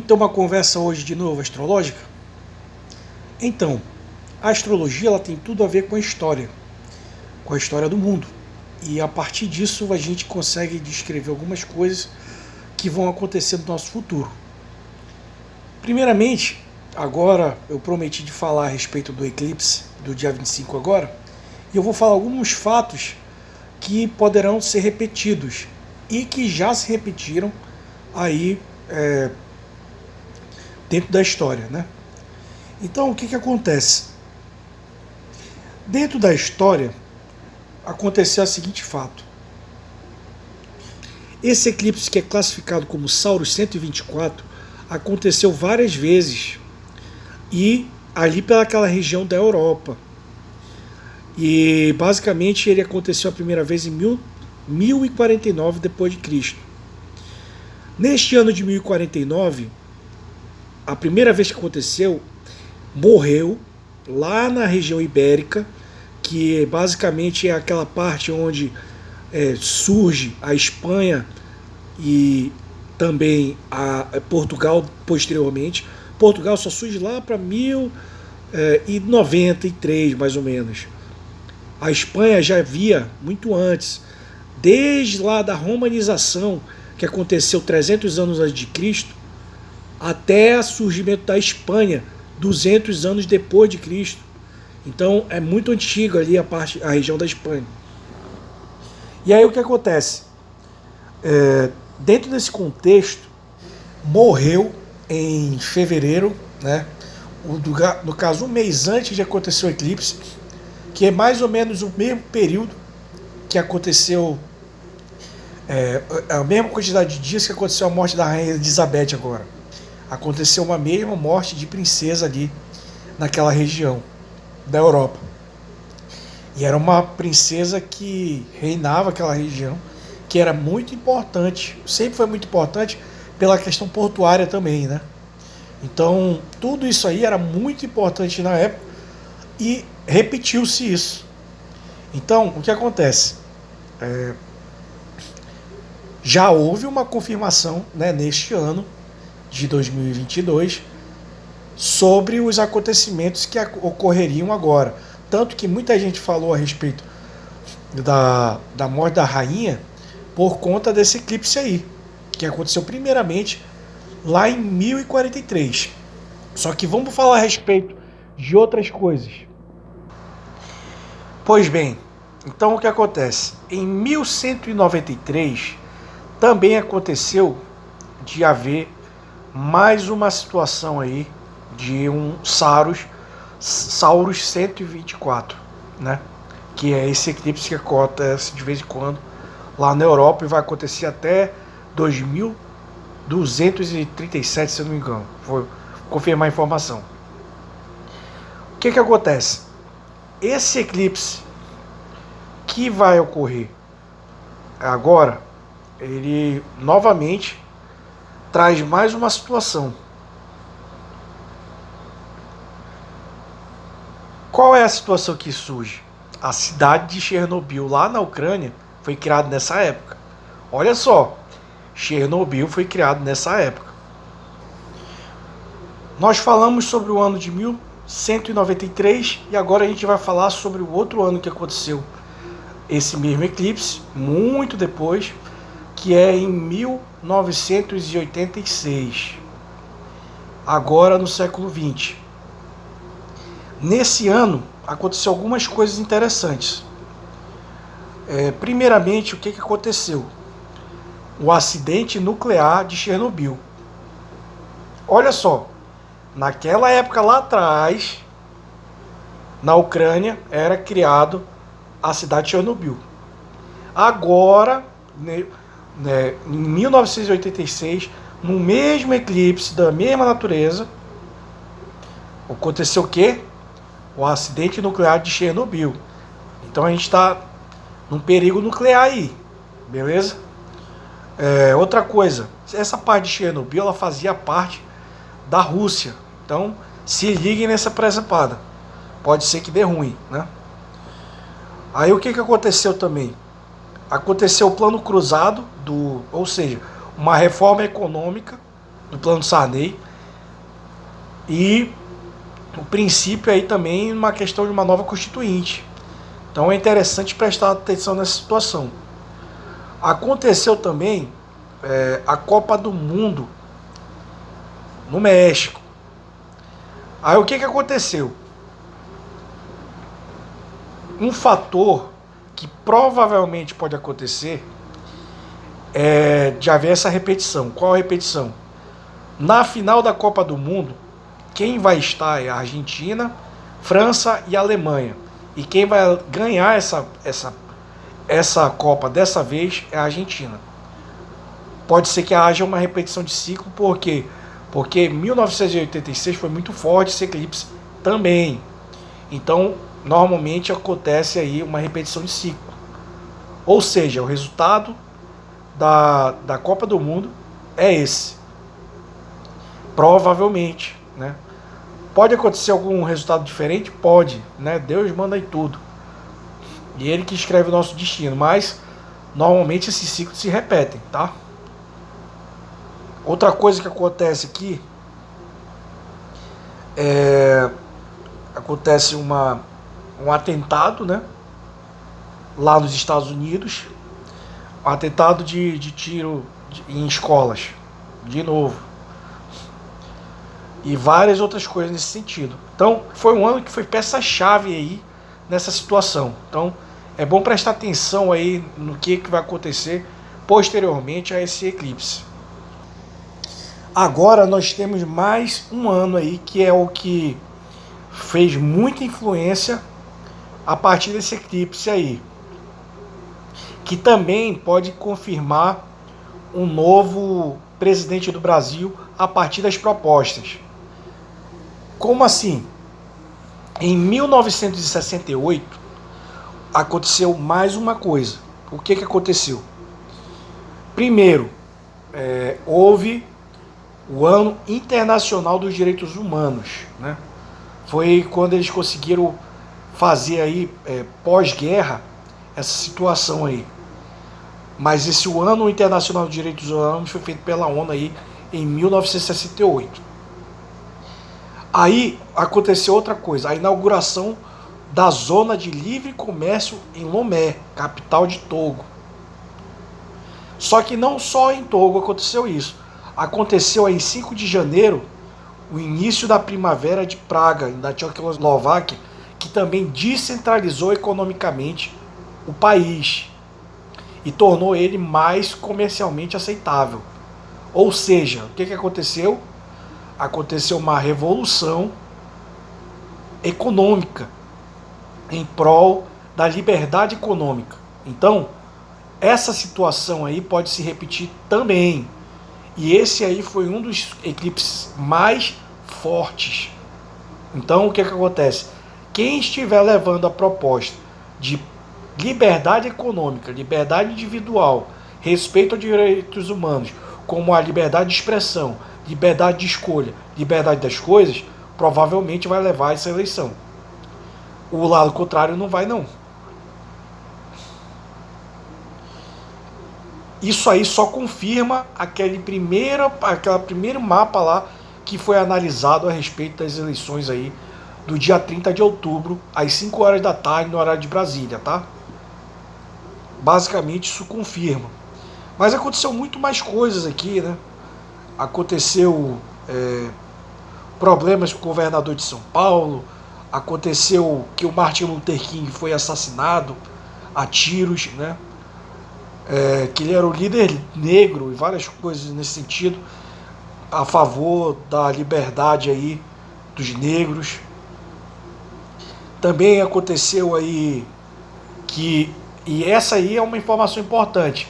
ter uma conversa hoje de novo astrológica? Então, a astrologia ela tem tudo a ver com a história do mundo. E a partir disso a gente consegue descrever algumas coisas que vão acontecer no nosso futuro. Primeiramente, agora eu prometi de falar a respeito do eclipse do dia 25 agora, e eu vou falar alguns fatos que poderão ser repetidos e que já se repetiram aí dentro da história, né? Então, o que acontece? Dentro da história, aconteceu o seguinte fato. Esse eclipse, que é classificado como Saurus 124, aconteceu várias vezes e ali pelaquela região da Europa. E basicamente ele aconteceu a primeira vez em 1049 depois de Cristo. Neste ano de 1049, a primeira vez que aconteceu, morreu lá na região ibérica, que basicamente é aquela parte onde surge a Espanha e também a Portugal posteriormente. Portugal só surge lá para 1093, mais ou menos. A Espanha já havia muito antes, desde lá da romanização, que aconteceu 300 anos antes de Cristo, até o surgimento da Espanha, 200 anos depois de Cristo. Então é muito antigo ali a região da Espanha. E aí o que acontece? Dentro desse contexto, morreu em fevereiro, né? No caso, um mês antes de acontecer o eclipse, que é mais ou menos o mesmo período que aconteceu, a mesma quantidade de dias que aconteceu a morte da rainha Elizabeth agora. Aconteceu uma mesma morte de princesa ali naquela região da Europa. E era uma princesa que reinava aquela região, que era muito importante, sempre foi muito importante pela questão portuária também, né? Então, tudo isso aí era muito importante na época e repetiu-se isso. Então, o que acontece? Já houve uma confirmação, né, neste ano de 2022 sobre os acontecimentos que ocorreriam agora. Tanto que muita gente falou a respeito da morte da rainha por conta desse eclipse aí, que aconteceu primeiramente lá em 1043. Só que vamos falar a respeito de outras coisas. Pois bem, então o que acontece? Em 1193 também aconteceu de haver mais uma situação aí de um Saurus 124, né? Que é esse eclipse que acontece de vez em quando lá na Europa e vai acontecer até 2237, se eu não me engano. Vou confirmar a informação. O que acontece? Esse eclipse que vai ocorrer agora, ele novamente traz mais uma situação. Qual é a situação que surge? A cidade de Chernobyl, lá na Ucrânia, foi criada nessa época. Olha só, Chernobyl foi criado nessa época. Nós falamos sobre o ano de 1193 e agora a gente vai falar sobre o outro ano que aconteceu esse mesmo eclipse, muito depois, que é em 1986, agora no século XX. Nesse ano aconteceu algumas coisas interessantes. Primeiramente, o que aconteceu? O acidente nuclear de Chernobyl. Olha só, naquela época lá atrás, na Ucrânia, era criado a cidade de Chernobyl. Agora, em 1986, no mesmo eclipse da mesma natureza, aconteceu o quê? O acidente nuclear de Chernobyl. Então a gente está num perigo nuclear aí, beleza? Outra coisa, essa parte de Chernobyl ela fazia parte da Rússia. Então se liguem nessa presepada. Pode ser que dê ruim, né? Aí o que aconteceu também? Aconteceu o plano cruzado, ou seja, uma reforma econômica do Plano Sarney. E o princípio aí também uma questão de uma nova constituinte. Então é interessante prestar atenção nessa situação. Aconteceu também a Copa do Mundo no México. Aí o que aconteceu? Um fator que provavelmente pode acontecer é de haver essa repetição. Qual a repetição? Na final da Copa do Mundo, quem vai estar é a Argentina, França e Alemanha. E quem vai ganhar essa Copa dessa vez é a Argentina. Pode ser que haja uma repetição de ciclo, por quê? Porque 1986 foi muito forte esse eclipse também. Então, normalmente acontece aí uma repetição de ciclo. Ou seja, o resultado da Copa do Mundo é esse. Provavelmente, né? Pode acontecer algum resultado diferente? Pode, né? Deus manda em tudo. E Ele que escreve o nosso destino. Mas, normalmente, esses ciclos se repetem, tá? Outra coisa que acontece aqui acontece um atentado, né? Lá nos Estados Unidos. Um atentado de tiro em escolas. De novo. E várias outras coisas nesse sentido. Então, foi um ano que foi peça-chave aí nessa situação. Então, é bom prestar atenção aí no que vai acontecer posteriormente a esse eclipse. Agora nós temos mais um ano aí que é o que fez muita influência a partir desse eclipse aí. Que também pode confirmar um novo presidente do Brasil a partir das propostas. Como assim? Em 1968 aconteceu mais uma coisa. O que aconteceu? Primeiro, houve o Ano Internacional dos Direitos Humanos, né? Foi quando eles conseguiram fazer aí, pós-guerra, essa situação aí. Mas esse Ano Internacional dos Direitos Humanos foi feito pela ONU aí em 1968. Aí aconteceu outra coisa, a inauguração da Zona de Livre Comércio em Lomé, capital de Togo. Só que não só em Togo aconteceu isso. Aconteceu em 5 de janeiro, o início da Primavera de Praga, da Tchecoslováquia, que também descentralizou economicamente o país e tornou ele mais comercialmente aceitável. Ou seja, o que aconteceu? Aconteceu uma revolução econômica em prol da liberdade econômica. Então, essa situação aí pode se repetir também. E esse aí foi um dos eclipses mais fortes. Então, o que acontece? Quem estiver levando a proposta de liberdade econômica, liberdade individual, respeito aos direitos humanos, como a liberdade de expressão, liberdade de escolha, liberdade das coisas, provavelmente vai levar essa eleição. O lado contrário não vai, não. Isso aí só confirma aquele primeiro mapa lá que foi analisado a respeito das eleições aí do dia 30 de outubro, às 5 horas da tarde, no horário de Brasília, tá? Basicamente isso confirma. Mas aconteceu muito mais coisas aqui, né? Aconteceu problemas com o governador de São Paulo, aconteceu que o Martin Luther King foi assassinado a tiros, né? Que ele era o líder negro e várias coisas nesse sentido, a favor da liberdade aí dos negros. Também aconteceu aí e essa aí é uma informação importante,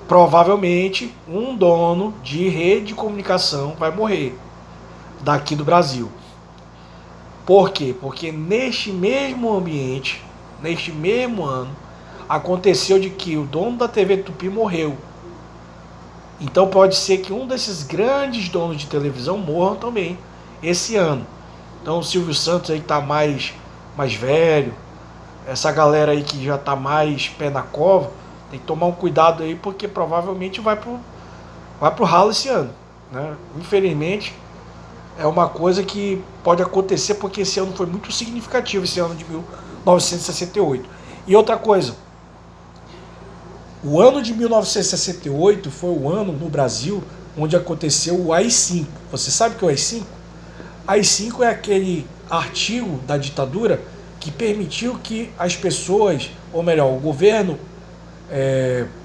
provavelmente um dono de rede de comunicação vai morrer daqui do Brasil. Por quê? Porque neste mesmo ambiente, neste mesmo ano, aconteceu de que o dono da TV Tupi morreu. Então pode ser que um desses grandes donos de televisão morram também esse ano. Então o Silvio Santos aí que está mais velho, essa galera aí que já está mais pé na cova, tem que tomar um cuidado aí, porque provavelmente vai vai para o ralo esse ano, né? Infelizmente, é uma coisa que pode acontecer porque esse ano foi muito significativo, esse ano de 1968. E outra coisa, o ano de 1968 foi o ano no Brasil onde aconteceu o AI-5. Você sabe o que é o AI-5? AI-5 é aquele artigo da ditadura que permitiu que as pessoas, ou melhor, o governo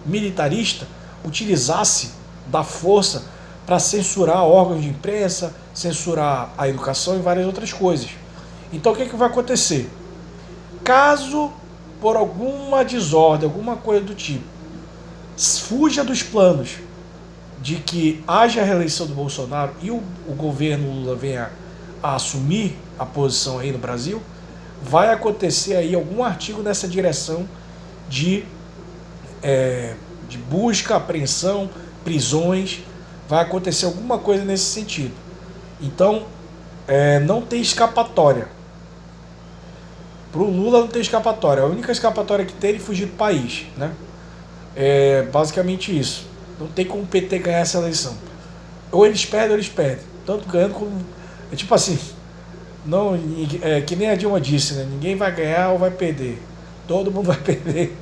militarista utilizasse da força para censurar órgãos de imprensa, censurar a educação e várias outras coisas. Então o que vai acontecer? Caso por alguma desordem, alguma coisa do tipo, fuja dos planos de que haja a reeleição do Bolsonaro e o governo Lula venha a assumir a posição aí no Brasil, vai acontecer aí algum artigo nessa direção de, de busca, apreensão, prisões, vai acontecer alguma coisa nesse sentido. Então, não tem escapatória. Para o Lula não tem escapatória. A única escapatória que tem é ele fugir do país, né? É basicamente isso. Não tem como o PT ganhar essa eleição. Ou eles perdem ou eles perdem. Tanto ganhando como... É tipo assim, não, que nem a Dilma disse, né? Ninguém vai ganhar ou vai perder. Todo mundo vai perder.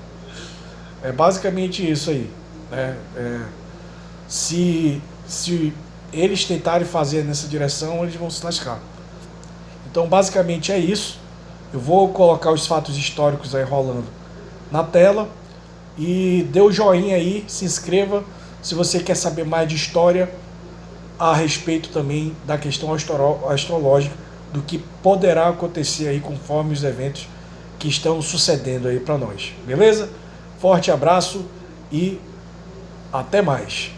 É basicamente isso aí, né? Se eles tentarem fazer nessa direção, eles vão se lascar. Então, basicamente é isso. Eu vou colocar os fatos históricos aí rolando na tela. E dê o joinha aí, se inscreva se você quer saber mais de história a respeito também da questão astrológica, do que poderá acontecer aí conforme os eventos que estão sucedendo aí para nós. Beleza? Forte abraço e até mais.